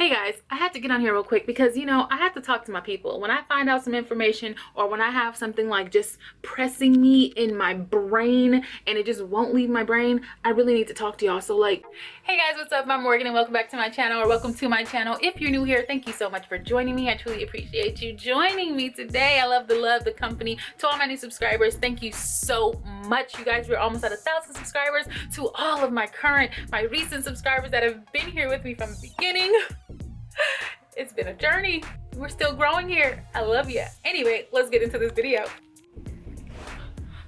Hey guys, I had to get on here real quick because, I have to talk to my people. When I find out some information or when I have something like just pressing me in my brain and it just won't leave my brain, I really need to talk to y'all. So hey guys, what's up? I'm Morgan and welcome back to my channel, or welcome to my channel. If you're new here, thank you so much for joining me. I truly appreciate you joining me today. I love the company. To all my new subscribers, thank you so much. You guys, we're almost at 1,000 subscribers. To all of my recent subscribers that have been here with me from the beginning, it's been a journey. We're still growing here. I love you. Anyway, let's get into this video.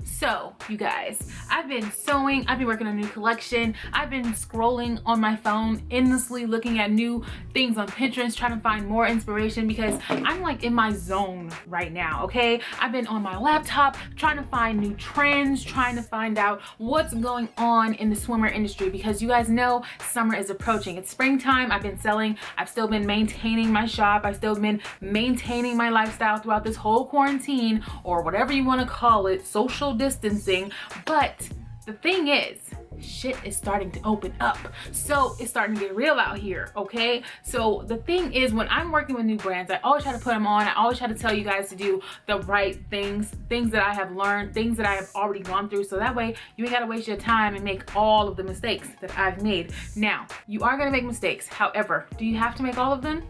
So you guys, I've been sewing, I've been working on a new collection, I've been scrolling on my phone endlessly, looking at new things on Pinterest, trying to find more inspiration because I'm like in my zone right now, okay? I've been on my laptop trying to find new trends, trying to find out what's going on in the swimwear industry because you guys know summer is approaching. It's springtime. I've been selling, I've still been maintaining my shop, I've still been maintaining my lifestyle throughout this whole quarantine, or whatever you want to call it, social distancing. But the thing is, shit is starting to open up, so it's starting to get real out here, okay? So the thing is, when I'm working with new brands, I always try to put them on. I always try to tell you guys to do the right things that I have learned, things that I have already gone through, so that way you ain't gotta waste your time and make all of the mistakes that I've made. Now, you are gonna make mistakes. However, do you have to make all of them?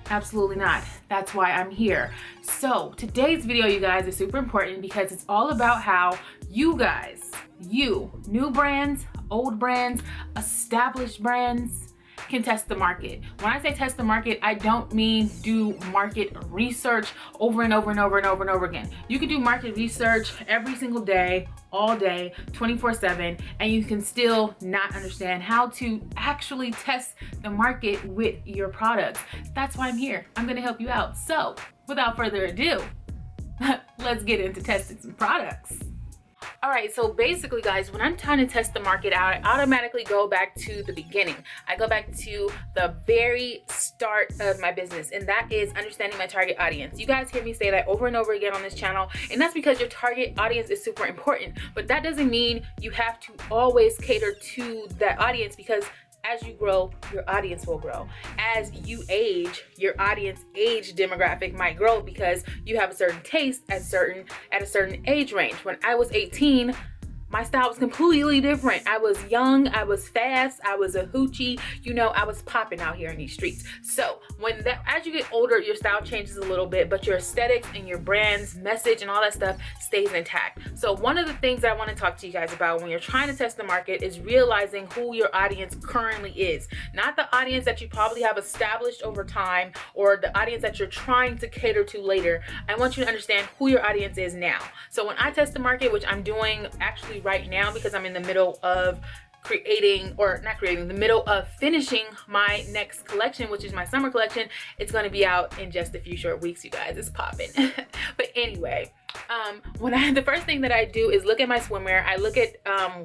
Absolutely not. That's why I'm here. So today's video, you guys, is super important because it's all about how you guys, new brands, old brands, established brands, can test the market. When I say test the market, I don't mean do market research over and over and over and over and over again. You can do market research every single day, all day, 24/7, and you can still not understand how to actually test the market with your products. That's why I'm here. I'm gonna help you out. So without further ado, let's get into testing some products. All right, so basically guys, when I'm trying to test the market out, I automatically go back to the beginning. I go back to the very start of my business, and that is understanding my target audience. You guys hear me say that over and over again on this channel, and that's because your target audience is super important. But that doesn't mean you have to always cater to that audience, because as you grow, your audience will grow. As you age, your audience age demographic might grow because you have a certain taste at a certain age range. When I was 18, my style was completely different. I was young, I was fast, I was a hoochie, I was popping out here in these streets. So as you get older, your style changes a little bit, but your aesthetics and your brand's message and all that stuff stays intact. So one of the things I want to talk to you guys about when you're trying to test the market is realizing who your audience currently is. Not the audience that you probably have established over time or the audience that you're trying to cater to later. I want you to understand who your audience is now. So when I test the market, which I'm doing actually right now because I'm in the middle of finishing my next collection, which is my summer collection. It's going to be out in just a few short weeks, you guys. It's popping. But anyway, the first thing that I do is look at my swimwear. I look at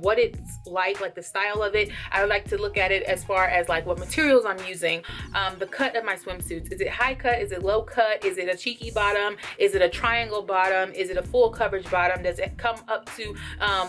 what it's like the style of it. I like to look at it as far as like what materials I'm using, the cut of my swimsuits. Is it high cut? Is it low cut? Is it a cheeky bottom? Is it a triangle bottom? Is it a full coverage bottom? Does it come up to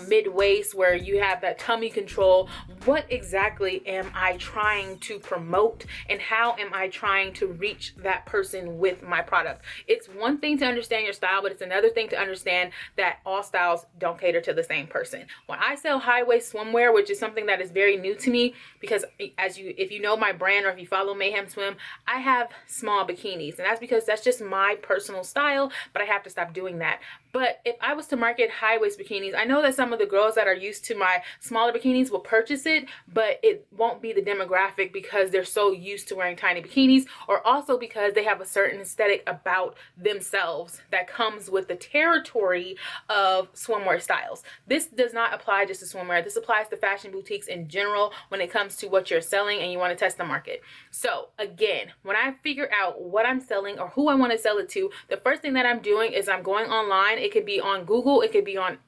mid waist where you have that tummy control? What exactly am I trying to promote, and how am I trying to reach that person with my product? It's one thing to understand your style, but it's another thing to understand that all styles don't cater to the same person. When I sell high waist swimwear, which is something that is very new to me, because if you know my brand or if you follow Mayhem Swim, I have small bikinis, and that's because that's just my personal style, but I have to stop doing that. But if I was to market high waist bikinis, I know that some of the girls that are used to my smaller bikinis will purchase it, but it won't be the demographic because they're so used to wearing tiny bikinis, or also because they have a certain aesthetic about themselves that comes with the territory of swimwear styles. This does not apply just to swimwear. This applies to fashion boutiques in general when it comes to what you're selling and you want to test the market. So again, when I figure out what I'm selling or who I want to sell it to, the first thing that I'm doing is I'm going online. It could be on Google, it could be on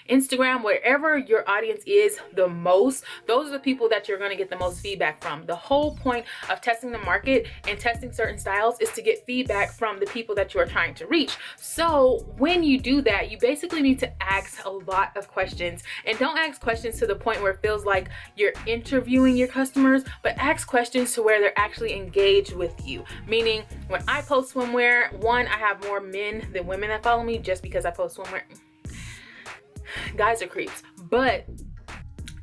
Instagram, wherever your audience is the most. Those are the people that you're going to get the most feedback from. The whole point of testing the market and testing certain styles is to get feedback from the people that you are trying to reach. So when you do that, you basically need to ask a lot of questions, and don't ask questions to the point where it feels like you're interviewing your customers, but ask questions to where they're actually engaged with you. Meaning, when I post swimwear, one, I have more men than women that follow me just because I post swimwear. Guys are creeps. But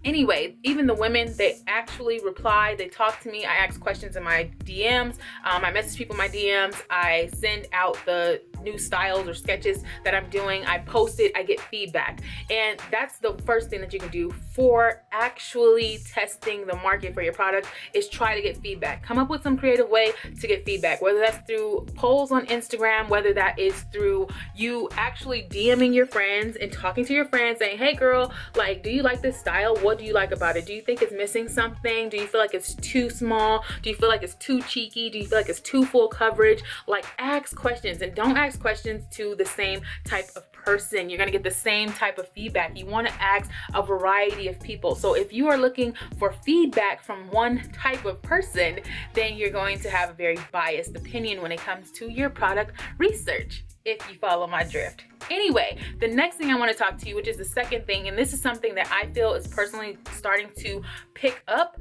anyway, even the women, they actually reply, they talk to me. I ask questions in my DMs. I message people in my DMs. I send out the new styles or sketches that I'm doing. I post it, I get feedback. And that's the first thing that you can do for actually testing the market for your product, is try to get feedback. Come up with some creative way to get feedback, whether that's through polls on Instagram, whether that is through you actually DMing your friends and talking to your friends saying, hey girl, like, do you like this style? What do you like about it? Do you think it's missing something? Do you feel like it's too small? Do you feel like it's too cheeky? Do you feel like it's too full coverage? Like, ask questions, and don't ask questions to the same type of person. You're gonna get the same type of feedback. You want to ask a variety of people. So if you are looking for feedback from one type of person, then you're going to have a very biased opinion when it comes to your product research, if you follow my drift. Anyway, the next thing I want to talk to you, which is the second thing, and this is something that I feel is personally starting to pick up.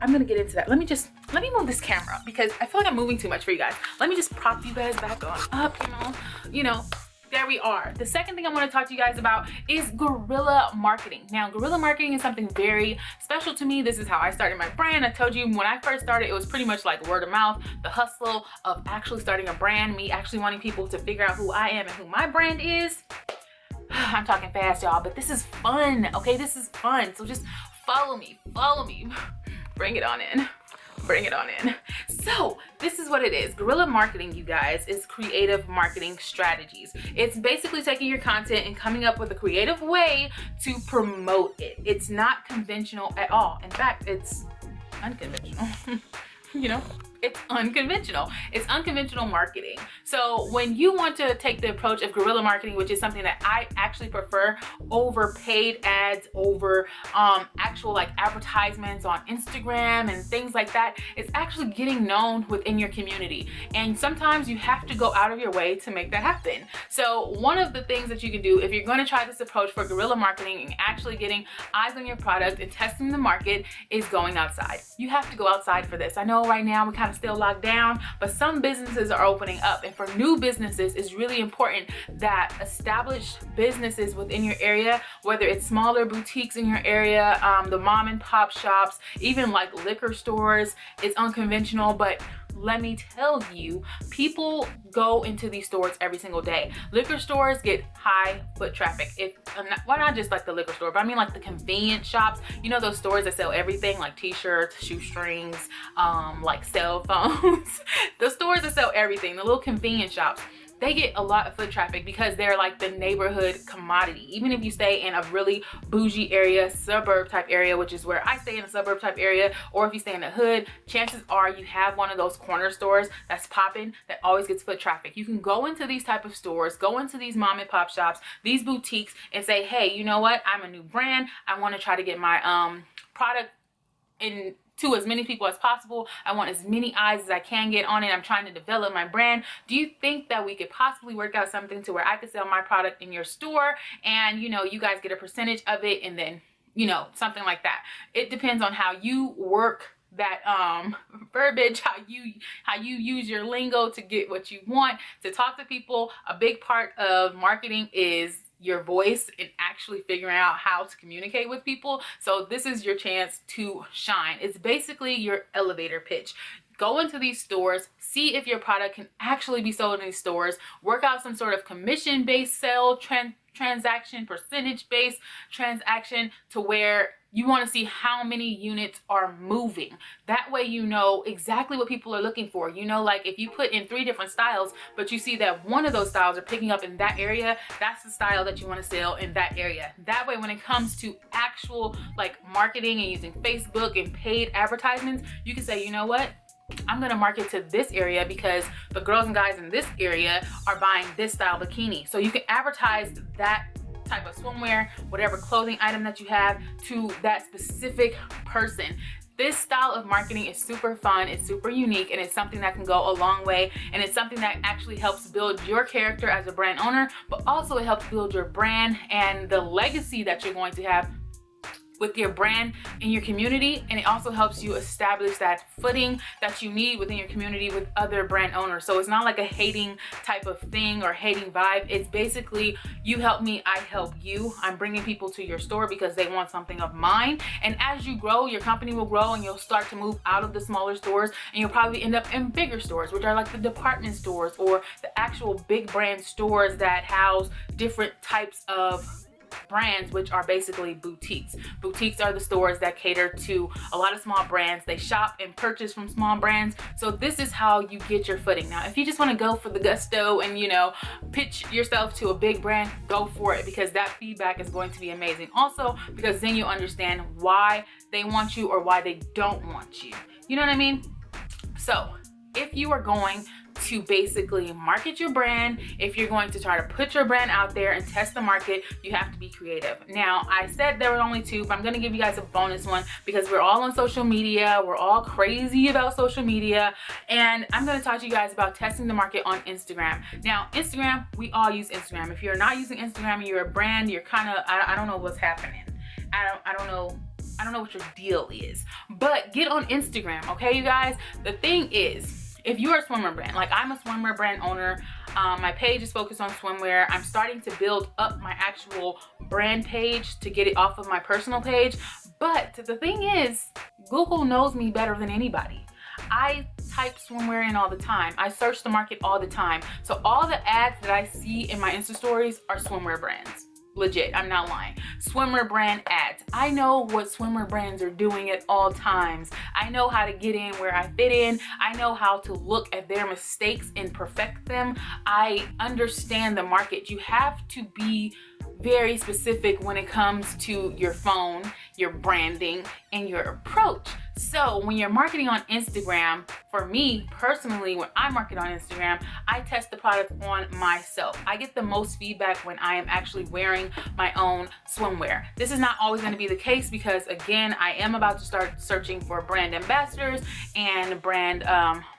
I'm gonna get into that. Let me move this camera because I feel like I'm moving too much for you guys. Let me just prop you guys back on up, you know, there we are. The second thing I want to talk to you guys about is guerrilla marketing. Now, guerrilla marketing is something very special to me. This is how I started my brand. I told you when I first started, it was pretty much like word of mouth, the hustle of actually starting a brand, me actually wanting people to figure out who I am and who my brand is. I'm talking fast, y'all, but this is fun, okay? This is fun. So just follow me. Bring it on in. Bring it on in. So this is what it is. Guerrilla marketing, you guys, is creative marketing strategies. It's basically taking your content and coming up with a creative way to promote it. It's not conventional at all. In fact, it's unconventional. You know, it's unconventional. It's unconventional marketing. So when you want to take the approach of guerrilla marketing, which is something that I actually prefer over paid ads, over actual like advertisements on Instagram and things like that, it's actually getting known within your community. And sometimes you have to go out of your way to make that happen. So one of the things that you can do if you're going to try this approach for guerrilla marketing and actually getting eyes on your product and testing the market is going outside. You have to go outside for this. I know right now we kind of still locked down, but some businesses are opening up, and for new businesses it's really important that established businesses within your area, whether it's smaller boutiques in your area, the mom and pop shops, even like liquor stores, it's unconventional, but let me tell you, people go into these stores every single day. Liquor stores get high foot traffic. Why not just like the liquor store, but I mean like the convenience shops. You know, those stores that sell everything like t-shirts, shoestrings, like cell phones. The stores that sell everything, the little convenience shops, they get a lot of foot traffic because they're like the neighborhood commodity. Even if you stay in a really bougie area, suburb type area, which is where I stay, in a suburb type area, or if you stay in the hood, chances are you have one of those corner stores that's popping that always gets foot traffic. You can go into these type of stores, go into these mom and pop shops, these boutiques, and say, hey, you know what? I'm a new brand. I want to try to get my product in to as many people as possible. I want as many eyes as I can get on it. I'm trying to develop my brand. Do you think that we could possibly work out something to where I could sell my product in your store and, you know, you guys get a percentage of it, and then, you know, something like that. It depends on how you work that verbiage, how you use your lingo to get what you want, to talk to people. A big part of marketing is your voice and actually figuring out how to communicate with people. So this is your chance to shine. It's basically your elevator pitch. Go into these stores, see if your product can actually be sold in these stores, work out some sort of commission-based sale, transaction, percentage-based transaction, to where you want to see how many units are moving. That way you know exactly what people are looking for. You know, like if you put in 3 different styles, but you see that one of those styles are picking up in that area, that's the style that you want to sell in that area. That way when it comes to actual like marketing and using Facebook and paid advertisements, you can say, you know what? I'm gonna market to this area because the girls and guys in this area are buying this style bikini. So you can advertise that type of swimwear, whatever clothing item that you have, to that specific person. This style of marketing is super fun, it's super unique, and it's something that can go a long way, and it's something that actually helps build your character as a brand owner, but also it helps build your brand and the legacy that you're going to have with your brand in your community. And it also helps you establish that footing that you need within your community with other brand owners. So it's not like a hating type of thing or hating vibe. It's basically, you help me, I help you. I'm bringing people to your store because they want something of mine. And as you grow, your company will grow and you'll start to move out of the smaller stores, and you'll probably end up in bigger stores, which are like the department stores or the actual big brand stores that house different types of brands, which are basically boutiques. Boutiques are the stores that cater to a lot of small brands. They shop and purchase from small brands. So this is how you get your footing. Now, if you just want to go for the gusto and, you know, pitch yourself to a big brand, go for it, because that feedback is going to be amazing. Also, because then you understand why they want you or why they don't want you. You know what I mean? So if you are going to basically market your brand, if you're going to try to put your brand out there and test the market, you have to be creative. Now, I said there were only two, but I'm going to give you guys a bonus one because we're all on social media. We're all crazy about social media. And I'm going to talk to you guys about testing the market on Instagram. Now, Instagram, we all use Instagram. If you're not using Instagram and you're a brand, you're kind of, I don't know what's happening. I don't know what your deal is, but get on Instagram. Okay, you guys, the thing is, if you are a swimwear brand, like I'm a swimwear brand owner, my page is focused on swimwear. I'm starting to build up my actual brand page to get it off of my personal page. But the thing is, Google knows me better than anybody. I type swimwear in all the time. I search the market all the time. So all the ads that I see in my Insta stories are swimwear brands. Legit, I'm not lying. Swimwear brand ads. I know what swimwear brands are doing at all times. I know how to get in where I fit in. I know how to look at their mistakes and perfect them. I understand the market. You have to be very specific when it comes to your phone, your branding, and your approach. So when you're marketing on Instagram, for me personally, when I market on Instagram, I test the product on myself. I get the most feedback when I am actually wearing my own swimwear. This is not always going to be the case because, again, I am about to start searching for brand ambassadors and brand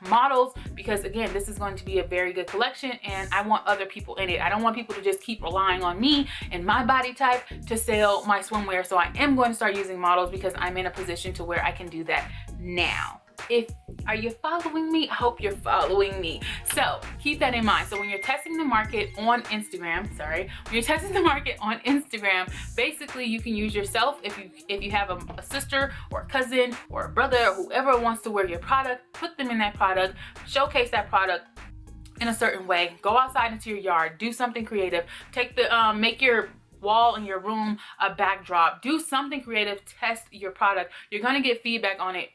models because, again, this is going to be a very good collection and I want other people in it. I don't want people to just keep relying on me and my body type to sell my swimwear. So I am going to start using models because I'm in a position to where I can do that now. Are you following me? I hope you're following me. So keep that in mind. So when you're testing the market on Instagram, basically you can use yourself. If you have a sister or a cousin or a brother or whoever wants to wear your product, put them in that product, showcase that product in a certain way. Go outside into your yard, do something creative. Take the make your wall in your room a backdrop. Do something creative. Test your product. You're gonna get feedback on it,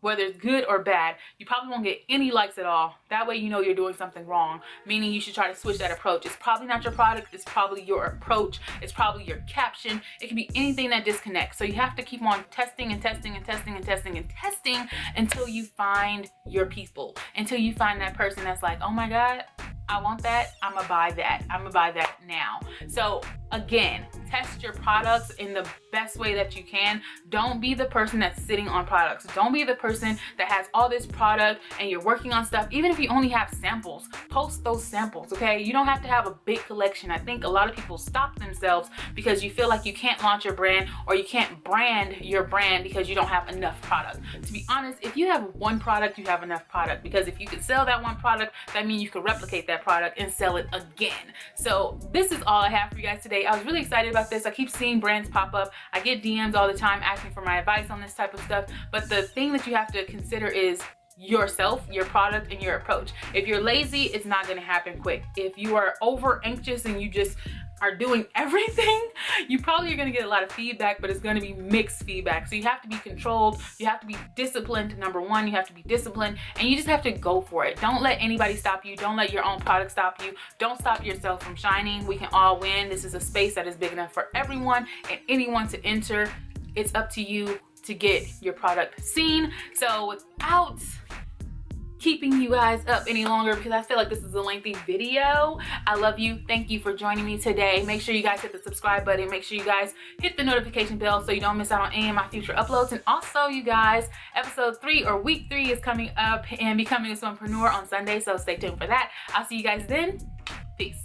whether it's good or bad. You probably won't get any likes at all. That way you know you're doing something wrong, meaning you should try to switch that approach. It's probably not your product, it's probably your approach, it's probably your caption. It can be anything that disconnects. So you have to keep on testing and testing and testing and testing and testing until you find your people, until you find that person that's like, oh my God, I want that, I'm gonna buy that, I'm gonna buy that now. So again, test your products in the best way that you can. Don't be the person that's sitting on products. Don't be the person that has all this product and you're working on stuff. Even if you only have samples, post those samples, okay? You don't have to have a big collection. I think a lot of people stop themselves because you feel like you can't launch your brand or you can't brand your brand because you don't have enough product. To be honest, if you have one product, you have enough product, because if you could sell that one product, that means you could replicate that product and sell it again. So this is all I have for you guys today. I was really excited about this. I keep seeing brands pop up. I get DMs all the time asking for my advice on this type of stuff. But the thing that you have to consider is yourself, your product, and your approach. If you're lazy, it's not going to happen quick. If you are over anxious and you just are doing everything, you probably are going to get a lot of feedback, but it's going to be mixed feedback. So you have to be controlled. You have to be disciplined. Number one, you have to be disciplined, and you just have to go for it. Don't let anybody stop you. Don't let your own product stop you. Don't stop yourself from shining. We can all win. This is a space that is big enough for everyone and anyone to enter. It's up to you to get your product seen. So without keeping you guys up any longer because I feel like this is a lengthy video. I love you. Thank you for joining me today. Make sure you guys hit the subscribe button. Make sure you guys hit the notification bell so you don't miss out on any of my future uploads. And also, you guys, episode 3 or week 3 is coming up and Becoming a Swimpreneur on Sunday, so stay tuned for that. I'll see you guys then. Peace.